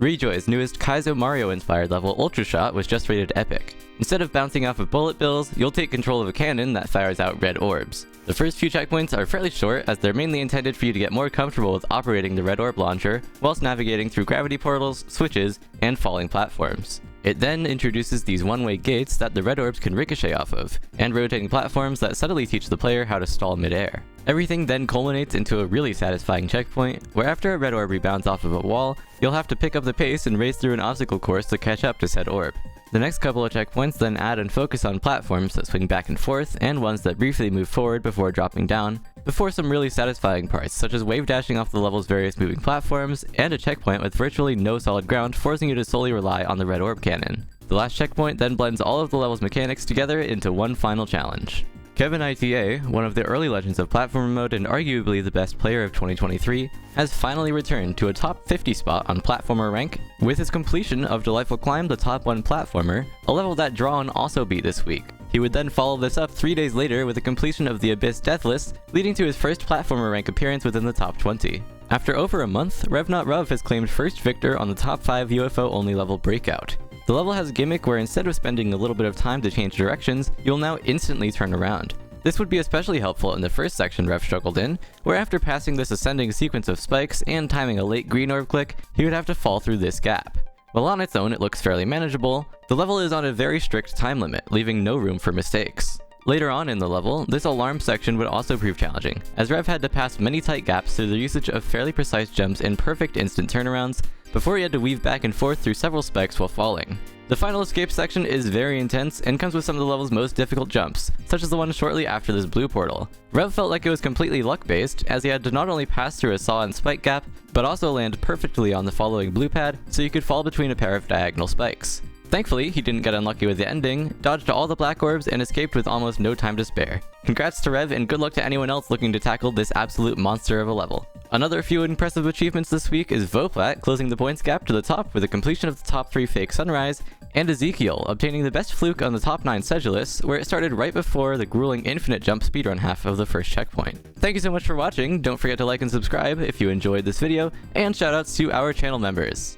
Rejoi's newest Kaizo Mario-inspired level Ultra Shot was just rated epic. Instead of bouncing off of bullet bills, you'll take control of a cannon that fires out red orbs. The first few checkpoints are fairly short, as they're mainly intended for you to get more comfortable with operating the red orb launcher, whilst navigating through gravity portals, switches, and falling platforms. It then introduces these one-way gates that the red orbs can ricochet off of, and rotating platforms that subtly teach the player how to stall mid-air. Everything then culminates into a really satisfying checkpoint, where after a red orb rebounds off of a wall, you'll have to pick up the pace and race through an obstacle course to catch up to said orb. The next couple of checkpoints then add and focus on platforms that swing back and forth, and ones that briefly move forward before dropping down, before some really satisfying parts, such as wave dashing off the level's various moving platforms, and a checkpoint with virtually no solid ground, forcing you to solely rely on the red orb cannon. The last checkpoint then blends all of the level's mechanics together into one final challenge. Kevin ITA, one of the early legends of platformer mode and arguably the best player of 2023, has finally returned to a top 50 spot on platformer rank with his completion of Delightful Climb, the top 1 platformer, a level that Dron also beat this week. He would then follow this up 3 days later with the completion of the Abyss Deathless, leading to his first platformer rank appearance within the top 20. After over a month, revnotruv has claimed first victor on the top 5 UFO only level Breakout. The level has a gimmick where instead of spending a little bit of time to change directions, you'll now instantly turn around. This would be especially helpful in the first section Rev struggled in, where after passing this ascending sequence of spikes and timing a late green orb click, he would have to fall through this gap. While on its own it looks fairly manageable, the level is on a very strict time limit, leaving no room for mistakes. Later on in the level, this alarm section would also prove challenging, as Rev had to pass many tight gaps through the usage of fairly precise jumps and perfect instant turnarounds, before he had to weave back and forth through several spikes while falling. The final escape section is very intense and comes with some of the level's most difficult jumps, such as the one shortly after this blue portal. Rev felt like it was completely luck-based, as he had to not only pass through a saw and spike gap, but also land perfectly on the following blue pad, so you could fall between a pair of diagonal spikes. Thankfully, he didn't get unlucky with the ending, dodged all the black orbs, and escaped with almost no time to spare. Congrats to Rev, and good luck to anyone else looking to tackle this absolute monster of a level. Another few impressive achievements this week is VoPlat closing the points gap to the top with the completion of the top 3 fake sunrise, and Ezequiel obtaining the best fluke on the top 9 Sedulous, where it started right before the grueling infinite jump speedrun half of the first checkpoint. Thank you so much for watching, don't forget to like and subscribe if you enjoyed this video, and shoutouts to our channel members.